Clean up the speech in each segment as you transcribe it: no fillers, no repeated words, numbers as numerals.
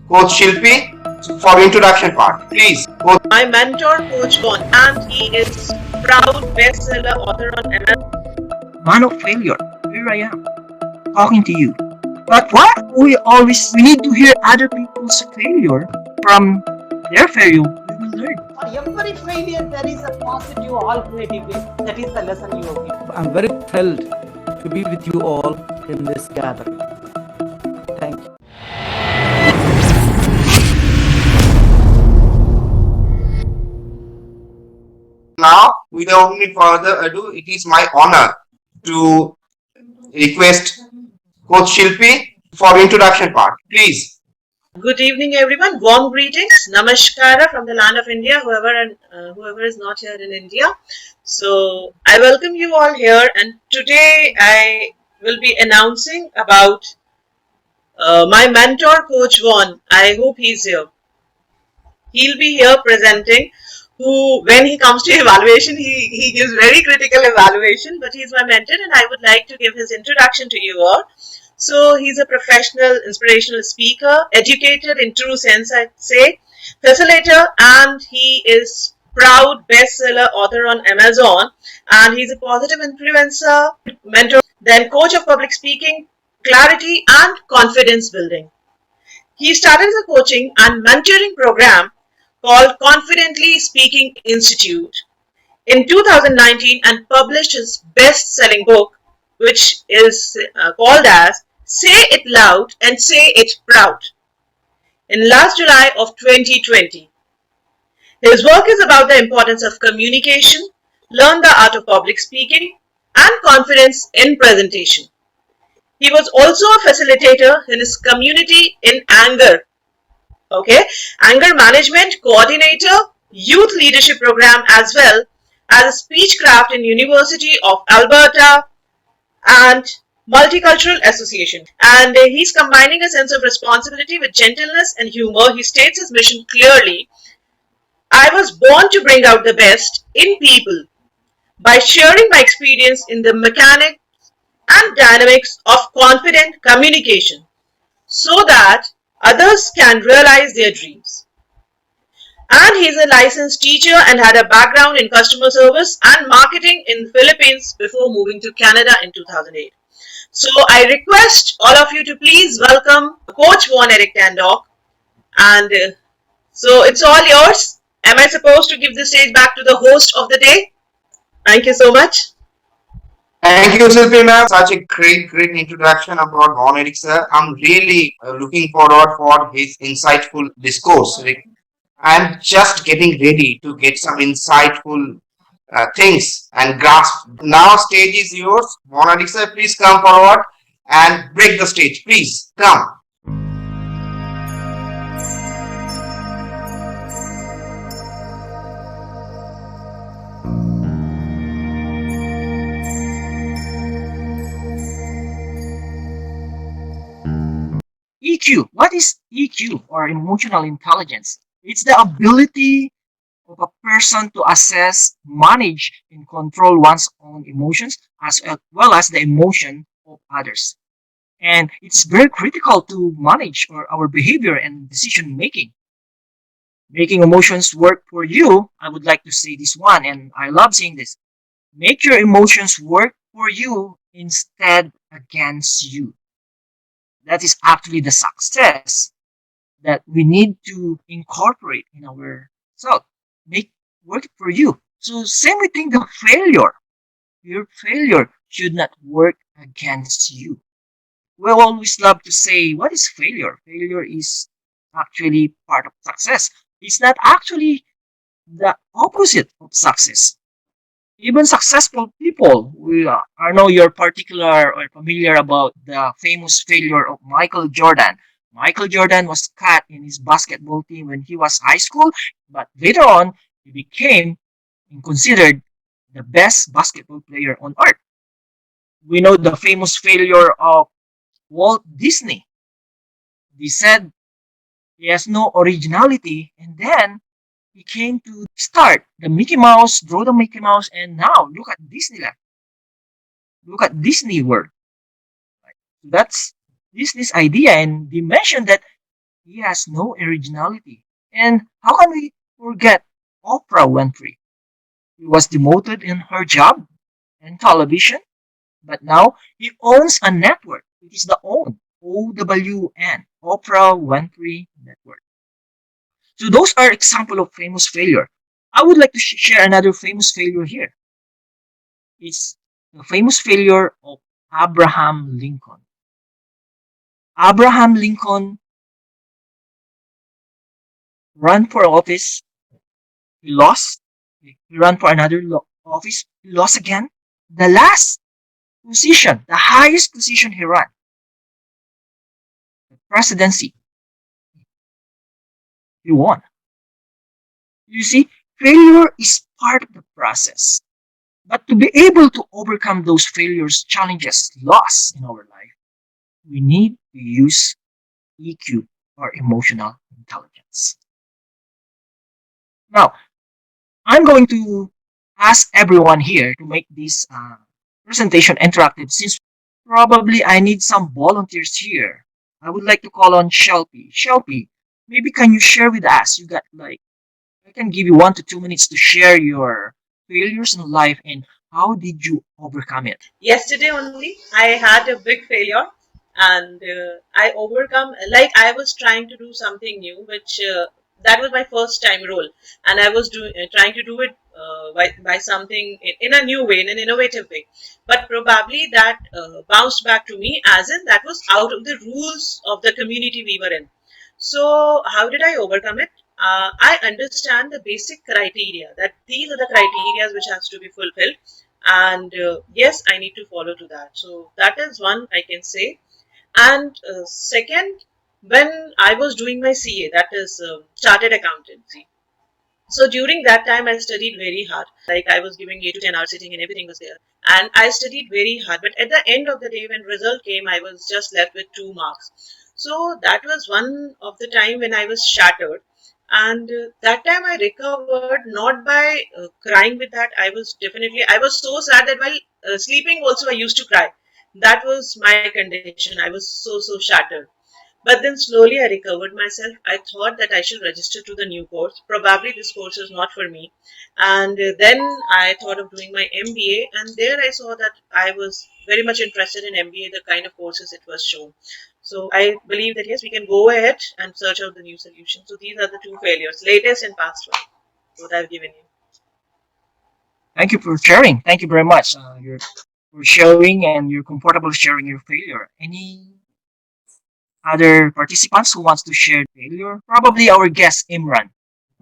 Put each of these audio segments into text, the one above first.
Coach Shilpi for introduction part. Please. Coach. My mentor, Coach Vaughn, and he is proud bestseller author on MS. Man of failure, here I am, talking to you. But what? We need to hear other people's failure. From their failure, we will learn. For every failure, there is a positive alternative way. That is the lesson you will give. I'm very thrilled to be with you all in this gathering. Thank you. Now, without any further ado, it is my honor to request Coach Shilpi for introduction part. Please. Good evening, everyone. Warm greetings. Namaskara from the land of India, whoever is not here in India. So, I welcome you all here, and today I will be announcing about my mentor, Coach Vaughn. I hope he's here. He'll be here presenting. Who, when he comes to evaluation, he gives very critical evaluation, but he's my mentor and I would like to give his introduction to you all. So he's a professional, inspirational speaker, educator in true sense, I'd say, facilitator, and he is proud bestseller author on Amazon, and he's a positive influencer, mentor, then coach of public speaking, clarity and confidence building. He started the coaching and mentoring program called Confidently Speaking Institute in 2019 and published his best-selling book, which is called as Say It Loud and Say It Proud, in last July of 2020. His work is about the importance of communication, learn the art of public speaking, and confidence in presentation. He was also a facilitator in his community in anger management coordinator, youth leadership program, as well as a speechcraft in University of Alberta and Multicultural Association. And he's combining a sense of responsibility with gentleness and humor. He states his mission clearly. I was born to bring out the best in people by sharing my experience in the mechanics and dynamics of confident communication so that others can realize their dreams. And he's a licensed teacher and had a background in customer service and marketing in Philippines before moving to Canada in 2008. So I request all of you to please welcome Coach Vaughn Eric Tandok. And so it's all yours. Am I supposed to give the stage back to the host of the day? Thank you so much. Thank you, Shilpi ma'am. Such a great introduction about Vaughn Eric sir. I'm really looking forward for his insightful discourse. I'm just getting ready to get some insightful things and grasp. Now, stage is yours. Vaughn Eric sir, please come forward and break the stage. Please come. EQ. What is EQ, or emotional intelligence? It's the ability of a person to assess, manage, and control one's own emotions as well as the emotion of others. And it's very critical to manage our behavior and decision making. Making emotions work for you, I would like to say this one, and I love saying this. Make your emotions work for you instead against you. That is actually the success that we need to incorporate in ourselves. Make work for you. So same thing, the failure. Your failure should not work against you. We always love to say, what is failure? Failure is actually part of success. It's not actually the opposite of success. Even successful people, I know you're particular or familiar about the famous failure of Michael Jordan. Michael Jordan was cut in his basketball team when he was high school, but later on, he became and considered the best basketball player on earth. We know the famous failure of Walt Disney. They said he has no originality, and then he came to start the Mickey Mouse, draw the Mickey Mouse, and now look at Disneyland. Look at Disney World. That's Disney's idea, and they mentioned that He has no originality. And how can we forget Oprah Winfrey? He was demoted in her job in television, but now he owns a network. It is the own OWN, Oprah Winfrey Network. So those are example of famous failure. I would like to share another famous failure here. It's the famous failure of Abraham Lincoln. Abraham Lincoln ran for office, he lost. He ran for another office, he lost again. The last position, the highest position he ran, the presidency, he won. You see, failure is part of the process. But to be able to overcome those failures, challenges, loss in our life, we need to use EQ or emotional intelligence. Now, I'm going to ask everyone here to make this presentation interactive since probably I need some volunteers here. I would like to call on Shelby. Shelby, maybe can you share with us? You got like, I can give you 1 to 2 minutes to share your failures in life and how did you overcome it? Yesterday only, I had a big failure, and I overcome. Like I was trying to do something new, which that was my first time role, and I was doing trying to do it by something in a new way, in an innovative way. But probably that bounced back to me, as in that was out of the rules of the community we were in. So how did I overcome it? I understand the basic criteria, that these are the criteria which has to be fulfilled, and yes, I need to follow to that. So that is one I can say. And second, when I was doing my CA, that is chartered accountancy, so during that time, I studied very hard. Like I was giving 8 to 10 hours sitting and everything was there. And I studied very hard. But at the end of the day, when result came, I was just left with 2 marks. So that was one of the time when I was shattered. And that time I recovered not by crying with that. I was so sad that while sleeping also I used to cry. That was my condition. I was so shattered. But then slowly I recovered myself. I thought that I should register to the new course. Probably this course is not for me. And then I thought of doing my MBA, and there I saw that I was very much interested in MBA, the kind of courses it was shown. So I believe that yes, we can go ahead and search out the new solution. So these are the two failures, latest and past one, what I've given you. Thank you for sharing. Thank you very much. For sharing and you're comfortable sharing your failure. Any other participants who wants to share failure? Probably our guest Imran.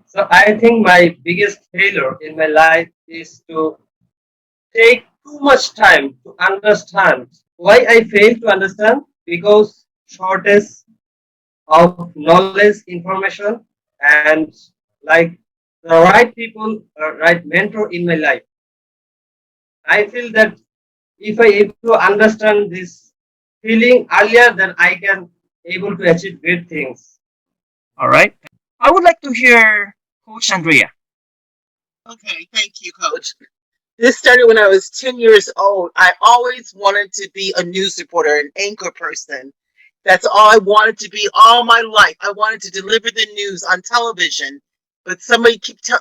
So I think my biggest failure in my life is to take too much time to understand. Why I fail to understand? Because shortage of knowledge, information, and like the right people, right mentor in my life. I feel that if I able to understand this feeling earlier, then I can able to achieve great things. All right. I would like to hear Coach Andrea. Okay, thank you, Coach. This started when I was 10 years old. I always wanted to be a news reporter, an anchor person. That's all I wanted to be all my life. I wanted to deliver the news on television. But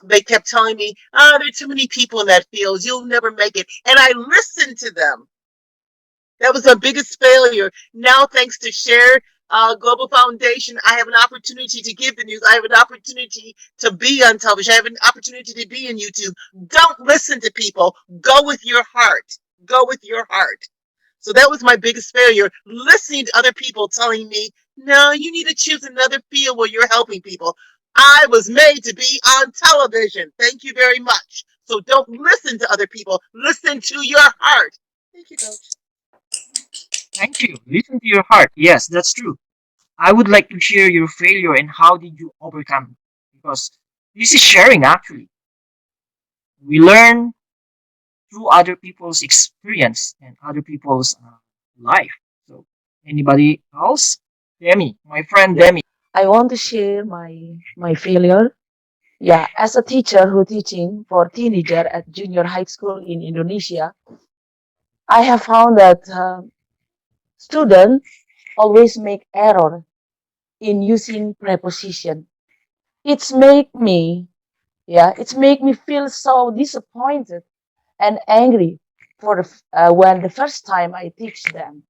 they kept telling me, "Oh, there are too many people in that field. You'll never make it." And I listened to them. That was my biggest failure. Now, thanks to Share Global Foundation, I have an opportunity to give the news. I have an opportunity to be on television. I have an opportunity to be in YouTube. Don't listen to people. Go with your heart. Go with your heart. So that was my biggest failure, listening to other people telling me, no, you need to choose another field where you're helping people. I was made to be on television. Thank you very much. So don't listen to other people. Listen to your heart. Thank you, Coach. Thank you. Listen to your heart. Yes, that's true. I would like to share your failure and how did you overcome it? Because this is sharing actually. We learn through other people's experience and other people's life. So, anybody else? Demi, my friend Demi. I want to share my failure. Yeah, as a teacher who teaching for teenager at junior high school in Indonesia, I have found that students always make error in using preposition. It's make me, it's make me feel so disappointed and angry when the first time I teach them.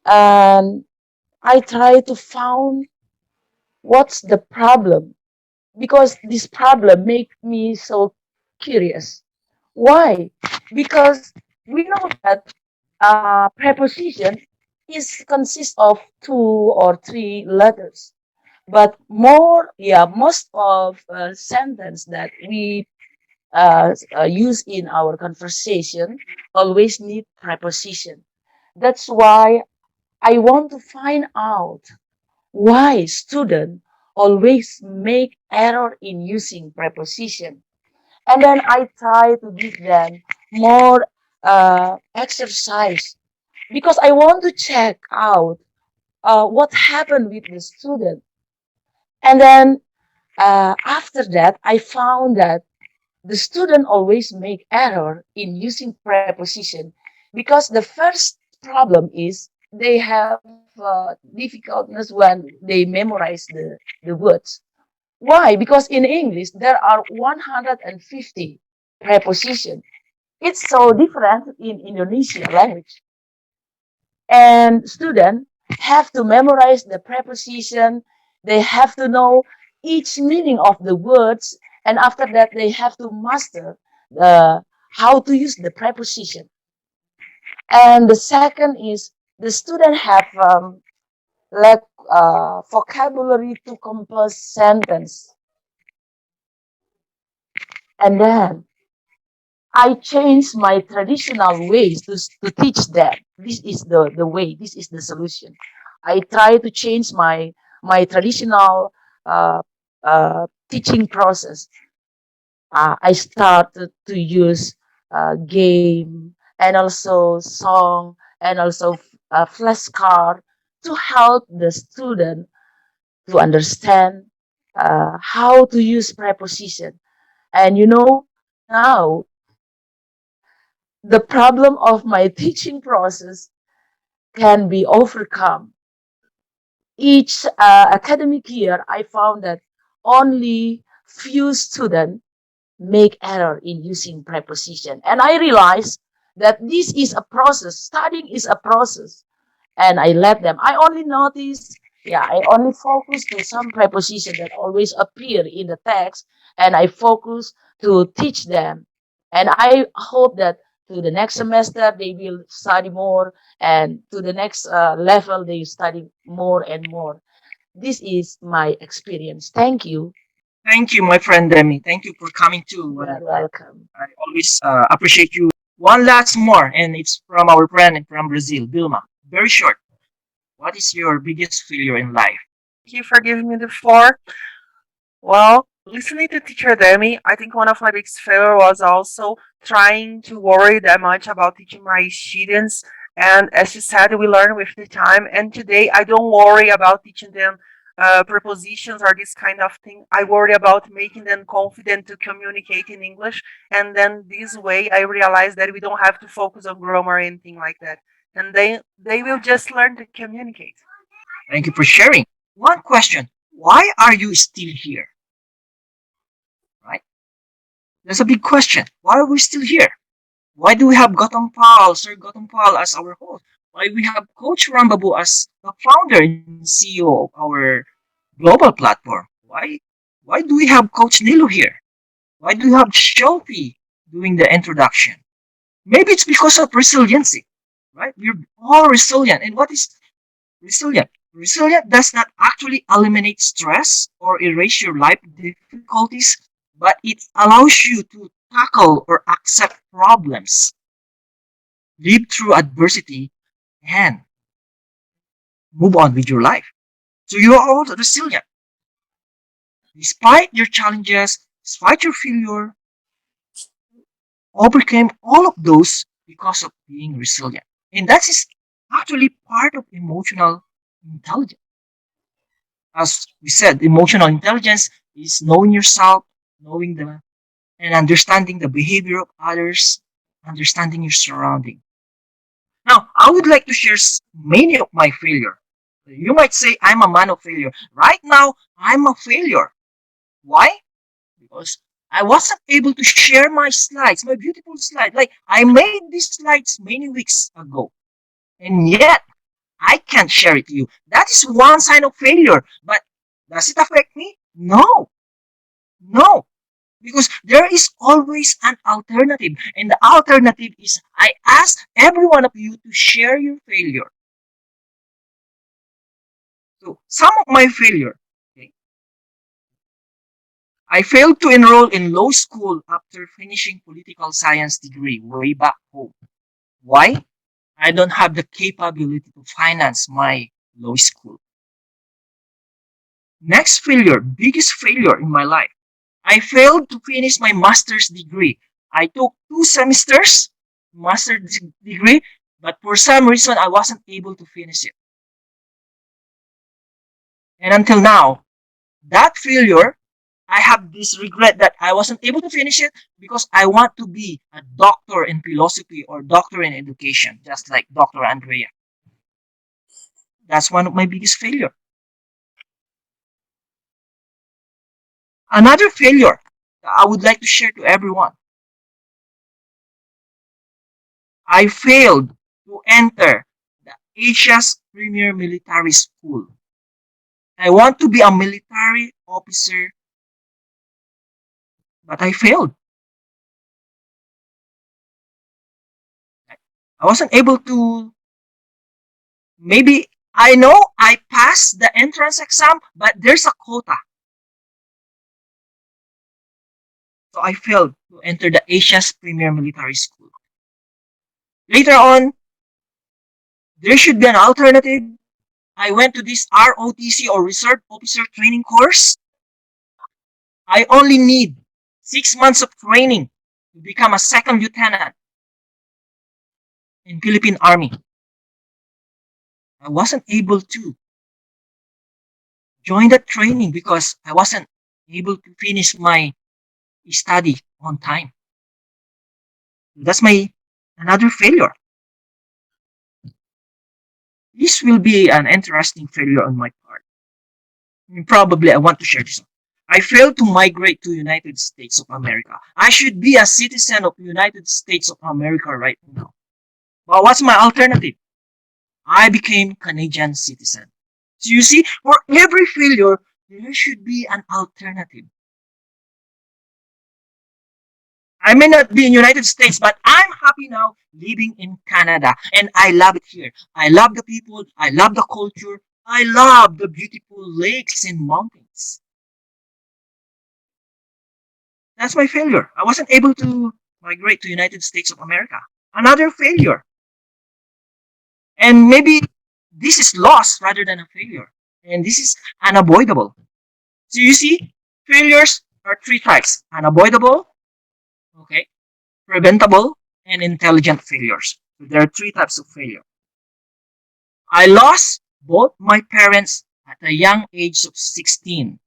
And I try to find what's the problem because this problem make me so curious. Why? Because we know that preposition is consists of two or three letters, but most of sentence that we use in our conversation always need preposition. That's why I want to find out why students always make error in using preposition. And then I try to give them more exercise because I want to check out what happened with the student. And then after that, I found that the student always make error in using preposition because the first problem is they have difficultness when they memorize the words. Why? Because in English there are 150 prepositions. It's so different in Indonesian language. And students have to memorize the preposition. They have to know each meaning of the words. And after that, they have to master the, how to use the preposition. And the second is the student have like vocabulary to compose sentence. And then I changed my traditional ways to teach them. This is the way, this is the solution. I try to change my traditional teaching process. I started to use game and also song and also flashcard to help the student to understand how to use preposition. And you know, now the problem of my teaching process can be overcome. Each academic year, I found that only few students make error in using preposition. And I realized that this is a process. Studying is a process. And I let them. I only notice, I only focus to some preposition that always appear in the text, and I focus to teach them. And I hope that to the next semester they will study more, and to the next level they study more and more. This is my experience. Thank you. Thank you, my friend Demi. Thank you for coming too. You are welcome. I always appreciate you. One last more, and it's from our friend from Brazil, Vilma. Very short. What is your biggest failure in life? Thank you for giving me the floor. Well, listening to Teacher Demi, I think one of my biggest failure was also trying to worry that much about teaching my students. And as you said, we learn with the time. And today, I don't worry about teaching them prepositions or this kind of thing. I worry about making them confident to communicate in English. And then this way, I realize that we don't have to focus on grammar or anything like that. And they will just learn to communicate. Thank you for sharing. One question. Why are you still here? Right? That's a big question. Why are we still here? Why do we have Gautam Pal, Sir Gautam Pal as our host? Why we have Coach Rambabu as the founder and CEO of our global platform? Why do we have Coach Nilo here? Why do we have Shopi doing the introduction? Maybe it's because of resiliency, right? We're all resilient. And what is resilient? Resilient does not actually eliminate stress or erase your life difficulties, but it allows you to tackle or accept problems, live through adversity, and move on with your life. So you are all resilient. Despite your challenges, despite your failure, overcame all of those because of being resilient. And that is actually part of emotional intelligence. As we said, emotional intelligence is knowing yourself, knowing the and understanding the behavior of others, understanding your surrounding. Now, I would like to share many of my failure. You might say I'm a man of failure. Right now, I'm a failure. Why? Because I wasn't able to share my slides, my beautiful slides. Like I made these slides many weeks ago, and yet I can't share it to you. That is one sign of failure. But does it affect me? No, no. Because there is always an alternative. And the alternative is I ask every one of you to share your failure. So some of my failure, okay, I failed to enroll in law school after finishing political science degree way back home. Why? I don't have the capability to finance my law school. Next failure, biggest failure in my life. I failed to finish my master's degree. I took 2 semesters master's degree, but for some reason I wasn't able to finish it. And until now, that failure, I have this regret that I wasn't able to finish it because I want to be a doctor in philosophy or doctor in education, just like Dr. Andrea. That's one of my biggest failure. Another failure that I would like to share to everyone. I failed to enter the Asia's premier military school. I want to be a military officer, but I failed. I wasn't able to, maybe I know I passed the entrance exam, but there's a quota. So I failed to enter the Asia's premier military school. Later on, there should be an alternative. I went to this ROTC or Reserve Officer Training course. I only need 6 months of training to become a second lieutenant in Philippine Army. I wasn't able to join that training because I wasn't able to finish my study on time. That's my another failure. This will be an interesting failure on my part. Probably I want to share this. I failed to migrate to United States of America. I should be a citizen of United States of America right now. But what's my alternative? I became Canadian citizen. So you see, for every failure, there should be an alternative. I may not be in United States, but I'm happy now living in Canada. And I love it here. I love the people. I love the culture. I love the beautiful lakes and mountains. That's my failure. I wasn't able to migrate to United States of America. Another failure. And maybe this is loss rather than a failure. And this is unavoidable. So you see, failures are 3 types. Unavoidable, okay, preventable, and intelligent failures. So there are 3 types of failure. I lost both my parents at a young age of 16.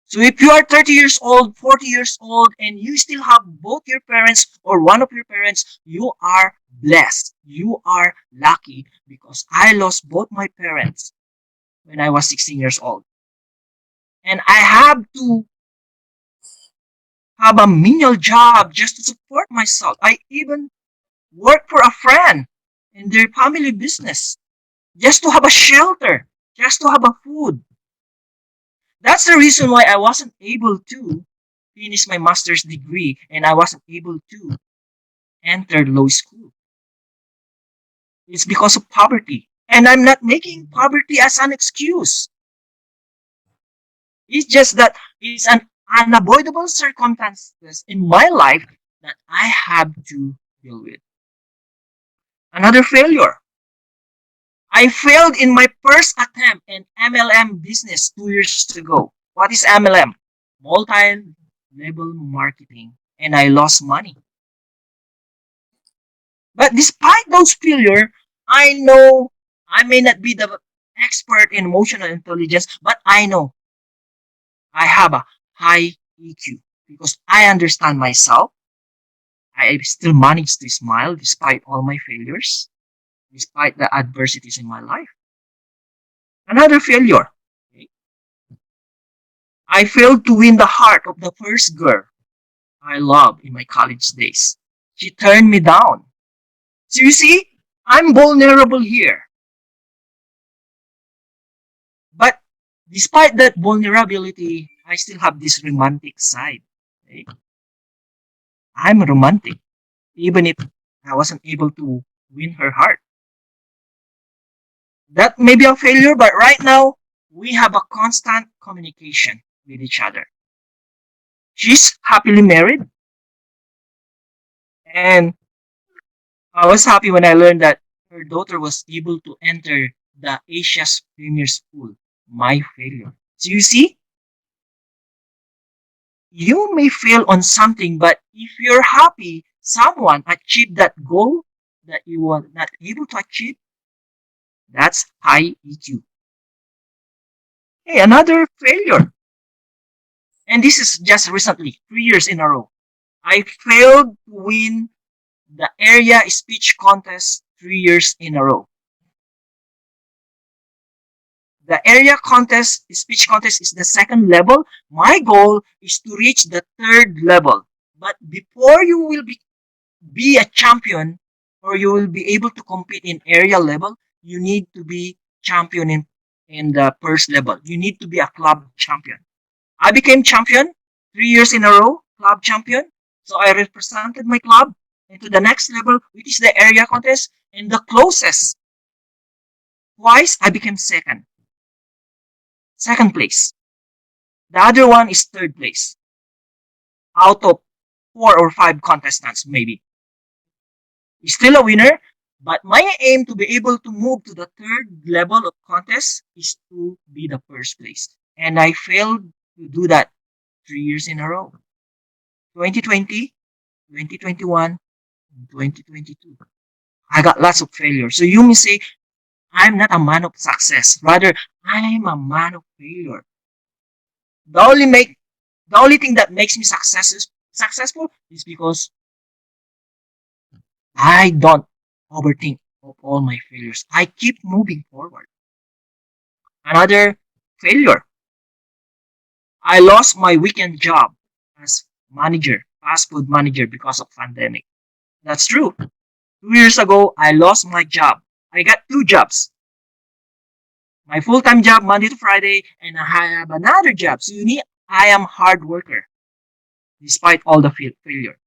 So if you are 30 years old, 40 years old, and you still have both your parents or one of your parents, you are blessed. You are lucky because I lost both my parents when I was 16 years old. And I have to have a menial job just to support myself. I even work for a friend in their family business just to have a shelter, just to have a food. That's the reason why I wasn't able to finish my master's degree and I wasn't able to enter law school. It's because of poverty. And I'm not making poverty as an excuse. It's just that it's an unavoidable circumstances in my life that I have to deal with. Another failure. I failed in my first attempt in MLM business 2 years ago. What is MLM? Multi-level marketing. And I lost money. But despite those failures, I know I may not be the expert in emotional intelligence, but I know I have a high EQ because I understand myself. I still manage to smile despite all my failures. despite the adversities in my life. Another failure. Okay? I failed to win the heart of the first girl I loved in my college days. She turned me down. So you see, I'm vulnerable here. But despite that vulnerability, I still have this romantic side. Okay? I'm romantic, even if I wasn't able to win her heart. That may be a failure, but right now, we have a constant communication with each other. She's happily married, and I was happy when I learned that her daughter was able to enter the Asia's premier school. My failure. So you see, you may fail on something, but if you're happy someone achieved that goal that you were not able to achieve, that's high EQ. Hey, another failure. And this is just recently, 3 years in a row. I failed to win the area speech contest 3 years in a row. The area contest, speech contest is the second level. My goal is to reach the third level. But before you will be a champion or you will be able to compete in area level, you need to be champion in the first level. You need to be a club champion. I became champion 3 years in a row, club champion. So I represented my club into the next level, which is the area contest. And the closest, twice I became second place. The other one is third place out of 4 or 5 contestants, maybe. He's still a winner, but my aim to be able to move to the third level of contest is to be the first place. And I failed to do that 3 years in a row. 2020, 2021, and 2022. I got lots of failure. So you may say, I'm not a man of success. Rather, I'm a man of failure. The only thing that makes me successful is because I don't overthink of all my failures. I keep moving forward. Another failure. I lost my weekend job as manager, fast food manager because of pandemic. That's true. 2 years ago, I lost my job. I got 2 jobs. My full-time job, Monday to Friday, and I have another job. So I am hard worker, despite all the failure.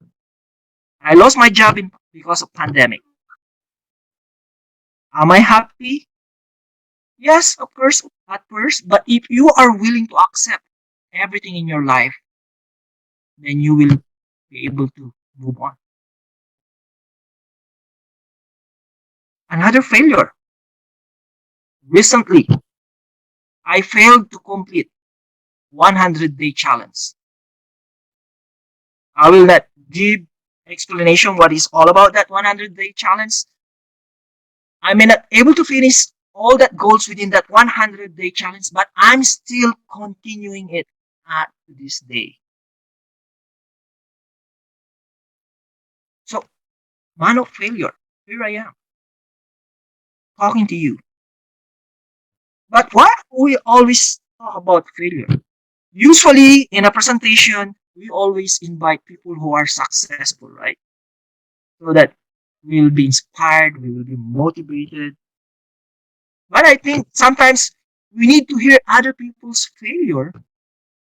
I lost my job because of pandemic. Am I happy? Yes, of course, at first. But if you are willing to accept everything in your life, then you will be able to move on. Another failure. Recently, I failed to complete 100-day challenge. I will not give explanation what is all about that 100-day challenge. I may not able to finish all that goals within that 100-day challenge, but I'm still continuing it at this day. So, man of failure, here I am, talking to you. But why we always talk about failure? Usually, in a presentation, we always invite people who are successful, right? So that we will be inspired, we will be motivated. But I think sometimes we need to hear other people's failure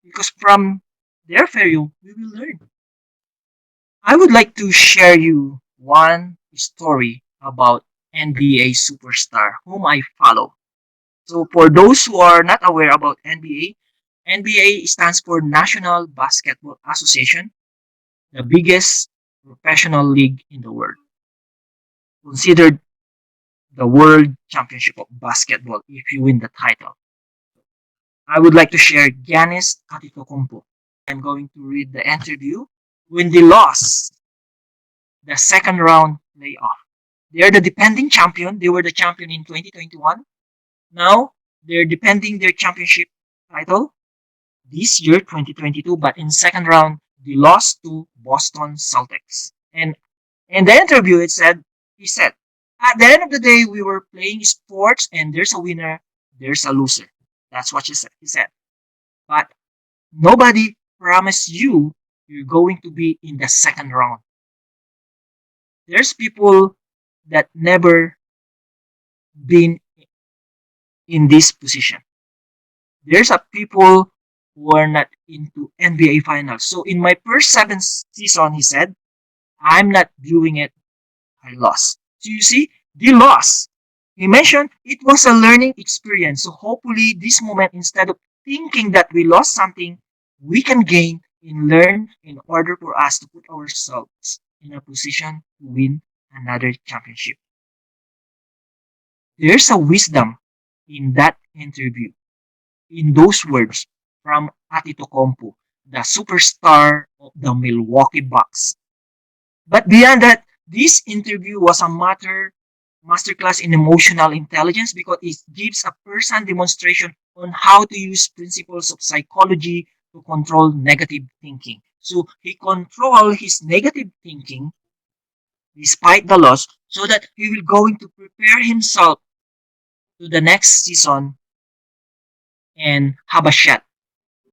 because from their failure, we will learn. I would like to share you one story about NBA superstar whom I follow. So for those who are not aware about NBA, NBA stands for National Basketball Association, the biggest professional league in the world, considered the world championship of basketball if you win the title. I would like to share Giannis Antetokounmpo. I'm going to read the interview when they lost the second round playoff. They're the defending champion. They were the champion in 2021. Now they're defending their championship title this year, 2022, but in second round, they lost to Boston Celtics. And in the interview, he said, At the end of the day, we were playing sports, and there's a winner, there's a loser. That's what he said. But nobody promised you're going to be in the second round. There's people that never been in this position. There's a people who are not into NBA finals. So in my first 7 season, he said, I'm not viewing it. I lost. So you see, they lost. He mentioned it was a learning experience. So hopefully this moment, instead of thinking that we lost something, we can gain and learn in order for us to put ourselves in a position to win another championship. There's a wisdom in that interview, in those words from Antetokounmpo, the superstar of the Milwaukee Bucks. But beyond that, this interview was a masterclass in emotional intelligence because it gives a person demonstration on how to use principles of psychology to control negative thinking. So he controlled his negative thinking despite the loss so that he will going to prepare himself to the next season and have a shot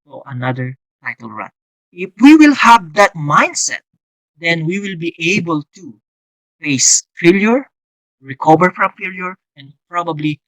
for another title run. If we will have that mindset, then we will be able to face failure, recover from failure, and probably